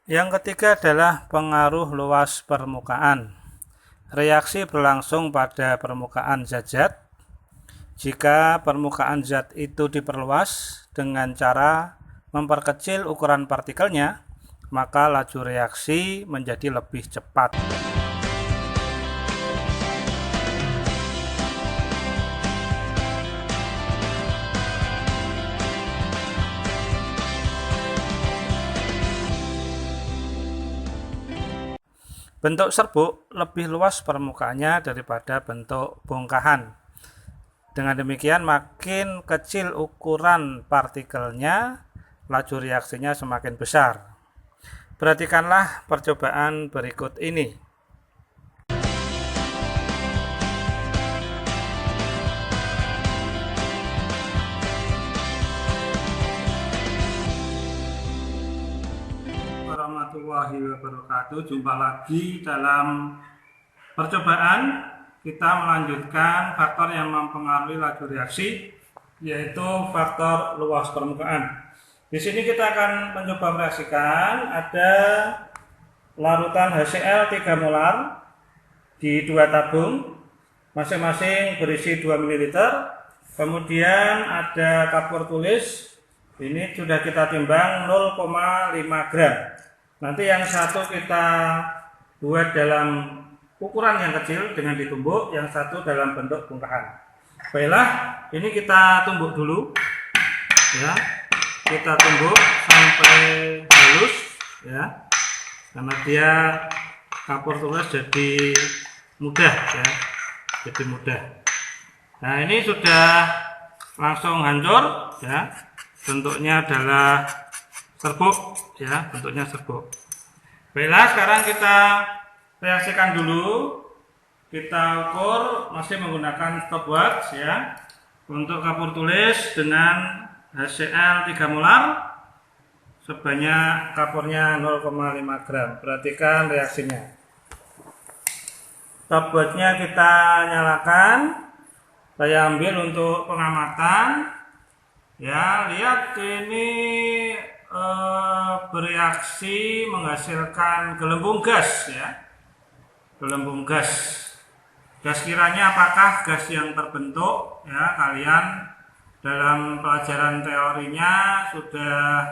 Yang ketiga adalah pengaruh luas permukaan. Reaksi berlangsung pada permukaan zat-zat. Jika permukaan zat itu diperluas dengan cara memperkecil ukuran partikelnya, maka laju reaksi menjadi lebih cepat. Bentuk serbuk lebih luas permukaannya daripada bentuk bongkahan. Dengan demikian, makin kecil ukuran partikelnya, laju reaksinya semakin besar. Perhatikanlah percobaan berikut ini. Warahmatullahi wabarakatuh. Jumpa lagi dalam percobaan. Kita melanjutkan faktor yang mempengaruhi laju reaksi, yaitu faktor luas permukaan. Di sini kita akan mencoba mereaksikan ada larutan HCl 3 molar di 2 tabung, masing-masing berisi 2 ml. Kemudian ada kapur tulis, ini sudah kita timbang 0,5 gram. Nanti yang satu kita buat dalam ukuran yang kecil dengan ditumbuk, yang satu dalam bentuk bongkahan. Baiklah, ini kita tumbuk dulu, ya. Kita tumbuk sampai halus, ya, karena dia kapur tulis jadi mudah, ya, jadi mudah. Nah, ini sudah langsung hancur, ya. Bentuknya adalah serbuk, ya, bentuknya serbuk. Baiklah, sekarang kita reaksikan dulu. Kita ukur masih menggunakan stopwatch, ya, untuk kapur tulis dengan HCl 3 molar sebanyak kapurnya 0,5 gram. Perhatikan reaksinya. Stopwatchnya kita nyalakan. Saya ambil untuk pengamatan, ya. Lihat ini bereaksi menghasilkan gelembung gas, ya. Gelembung gas. Gas kiranya apakah gas yang terbentuk, ya, kalian dalam pelajaran teorinya sudah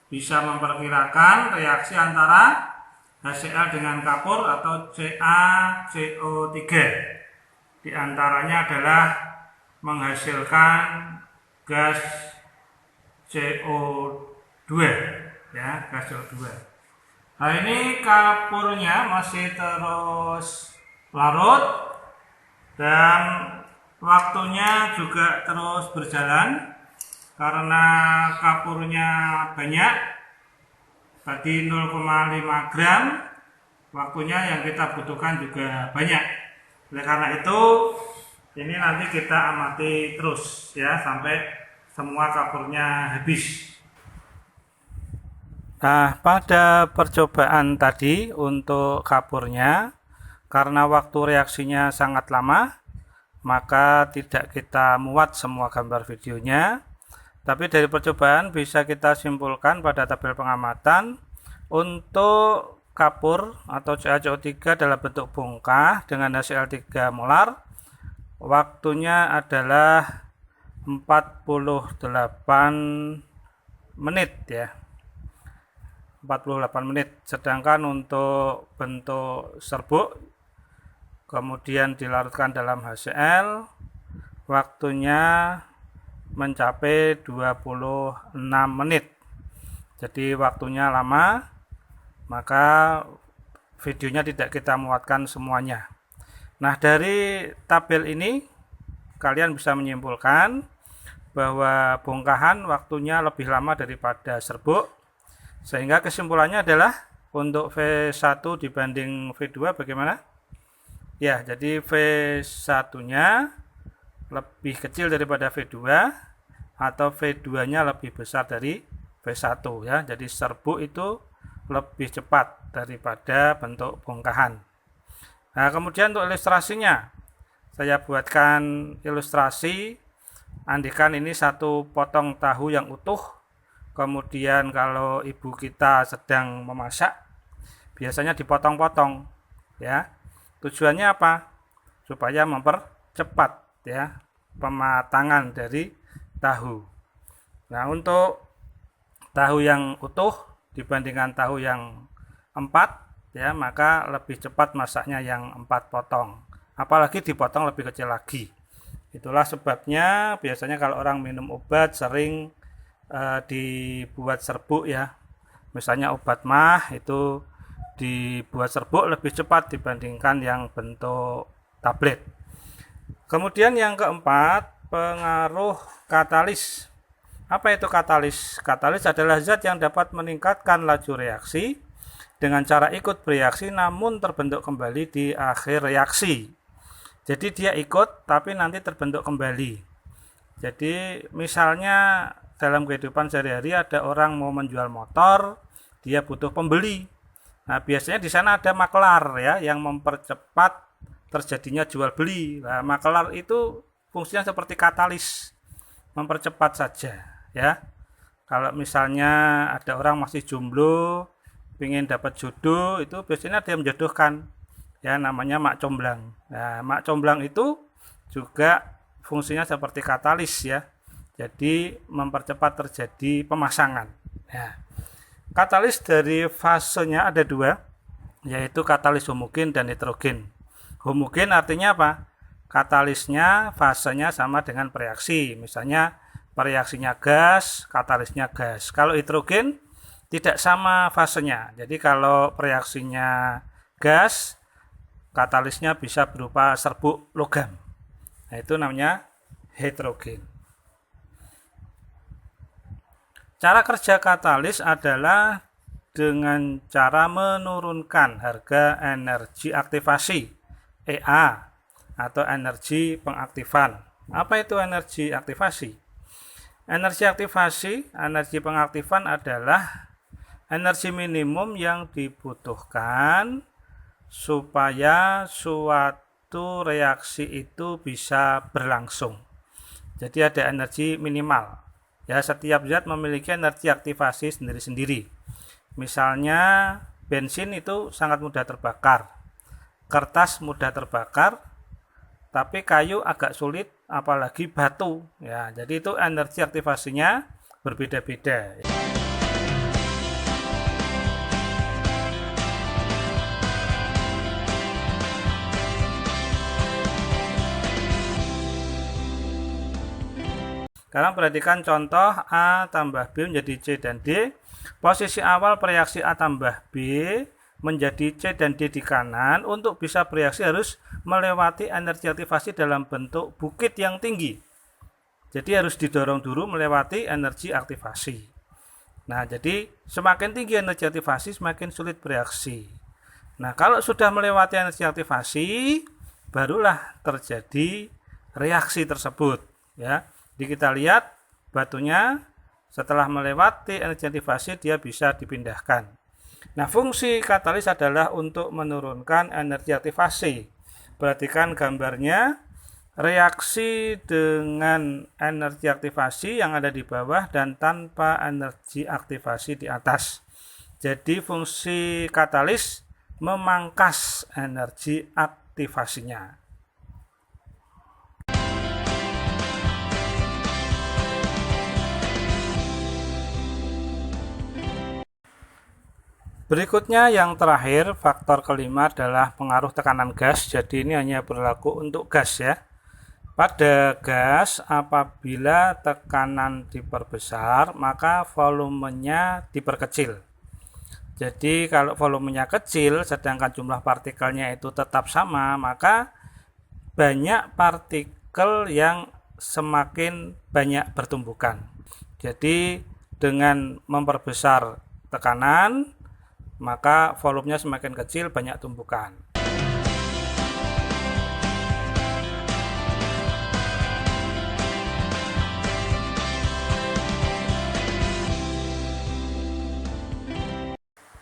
bisa memperkirakan reaksi antara HCl dengan kapur atau CaCO3. Di antaranya adalah menghasilkan gas CO2, ya, gas CO2. Nah, ini kapurnya masih terus larut dan waktunya juga terus berjalan karena kapurnya banyak, tadi 0,5 gram, waktunya yang kita butuhkan juga banyak. Oleh karena itu, ini nanti kita amati terus, ya, sampai semua kapurnya habis. Nah, pada percobaan tadi untuk kapurnya, karena waktu reaksinya sangat lama, maka tidak kita muat semua gambar videonya. Tapi dari percobaan bisa kita simpulkan pada tabel pengamatan untuk kapur atau CaCO3 dalam bentuk bongkah dengan HCl 3 molar, waktunya adalah 48 menit, ya. 48 menit. Sedangkan untuk bentuk serbuk kemudian dilarutkan dalam HCl, waktunya mencapai 26 menit. Jadi waktunya lama, maka videonya tidak kita muatkan semuanya. Nah, dari tabel ini kalian bisa menyimpulkan bahwa bongkahan waktunya lebih lama daripada serbuk, sehingga kesimpulannya adalah untuk V1 dibanding V2 bagaimana? Ya, jadi V1-nya lebih kecil daripada V2 atau V2-nya lebih besar dari V1, ya. Jadi serbuk itu lebih cepat daripada bentuk bongkahan. Nah, kemudian untuk ilustrasinya, saya buatkan ilustrasi. Andaikan ini satu potong tahu yang utuh Kemudian kalau ibu kita sedang memasak, biasanya dipotong-potong ya. Tujuannya apa? Supaya mempercepat ya pematangan dari tahu. Nah, untuk tahu yang utuh dibandingkan tahu yang 4 ya, maka lebih cepat masaknya yang 4 potong. Apalagi dipotong lebih kecil lagi. Itulah sebabnya biasanya kalau orang minum obat sering dibuat serbuk ya. Misalnya obat mah itu dibuat serbuk lebih cepat dibandingkan yang bentuk tablet. Kemudian yang keempat, pengaruh katalis. Apa itu katalis? Katalis adalah zat yang dapat meningkatkan laju reaksi dengan cara ikut bereaksi namun terbentuk kembali di akhir reaksi. Jadi dia ikut tapi nanti terbentuk kembali. Jadi misalnya dalam kehidupan sehari-hari ada orang mau menjual motor, dia butuh pembeli. Nah, biasanya di sana ada maklar ya yang mempercepat terjadinya jual beli. Nah, maklar itu fungsinya seperti katalis, mempercepat saja ya. Kalau misalnya ada orang masih jomblo, ingin dapat jodoh, itu biasanya dia menjodohkan ya, namanya mak comblang. Nah, mak comblang itu juga fungsinya seperti katalis ya. Jadi mempercepat terjadi pemasangan. Nah, katalis dari fasenya ada 2, yaitu katalis homogen dan heterogen. Homogen artinya apa? Katalisnya fasenya sama dengan reaksi. Misalnya reaksinya gas, katalisnya gas. Kalau heterogen tidak sama fasenya. Jadi kalau reaksinya gas, katalisnya bisa berupa serbuk logam. Nah, itu namanya heterogen. Cara kerja katalis adalah dengan cara menurunkan harga energi aktivasi EA atau energi pengaktifan. Apa itu energi aktivasi? Energi aktivasi, energi pengaktifan adalah energi minimum yang dibutuhkan supaya suatu reaksi itu bisa berlangsung. Jadi ada energi minimal. Ya, setiap zat memiliki energi aktivasi sendiri-sendiri. Misalnya bensin itu sangat mudah terbakar, kertas mudah terbakar, tapi kayu agak sulit, apalagi batu. Ya, jadi itu energi aktivasinya berbeda-beda. Sekarang perhatikan contoh A tambah B menjadi C dan D. Posisi awal reaksi A tambah B menjadi C dan D di kanan. Untuk bisa bereaksi harus melewati energi aktivasi dalam bentuk bukit yang tinggi. Jadi harus didorong dulu melewati energi aktivasi. Nah, jadi semakin tinggi energi aktivasi semakin sulit bereaksi. Nah, kalau sudah melewati energi aktivasi, barulah terjadi reaksi tersebut ya. Jadi kita lihat batunya setelah melewati energi aktivasi dia bisa dipindahkan. Nah, fungsi katalis adalah untuk menurunkan energi aktivasi. Perhatikan gambarnya, reaksi dengan energi aktivasi yang ada di bawah dan tanpa energi aktivasi di atas. Jadi fungsi katalis memangkas energi aktivasinya. Berikutnya yang terakhir, faktor kelima adalah pengaruh tekanan gas. Jadi ini hanya berlaku untuk gas ya. Pada gas, apabila tekanan diperbesar, maka volumenya diperkecil. Jadi kalau volumenya kecil, sedangkan jumlah partikelnya itu tetap sama, maka banyak partikel yang semakin banyak bertumbukan. Jadi dengan memperbesar tekanan, maka volumenya semakin kecil, banyak tumbukan.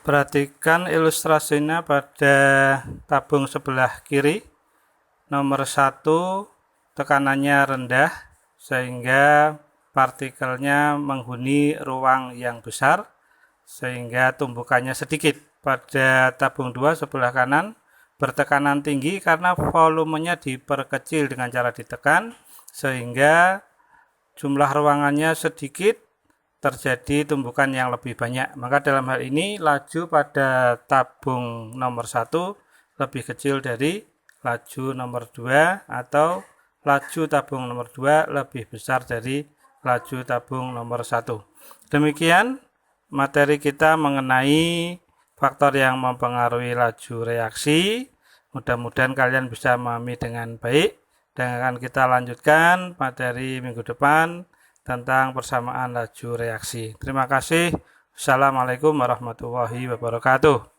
Perhatikan ilustrasinya pada tabung sebelah kiri. Nomor 1, tekanannya rendah sehingga partikelnya menghuni ruang yang besar sehingga tumbukannya sedikit. Pada tabung 2 sebelah kanan bertekanan tinggi karena volumenya diperkecil dengan cara ditekan sehingga jumlah ruangannya sedikit, terjadi tumbukan yang lebih banyak. Maka dalam hal ini laju pada tabung nomor 1 lebih kecil dari laju nomor 2 atau laju tabung nomor 2 lebih besar dari laju tabung nomor 1. Demikian materi kita mengenai faktor yang mempengaruhi laju reaksi. Mudah-mudahan kalian bisa memahami dengan baik. Dan akan kita lanjutkan materi minggu depan tentang persamaan laju reaksi. Terima kasih. Assalamualaikum warahmatullahi wabarakatuh.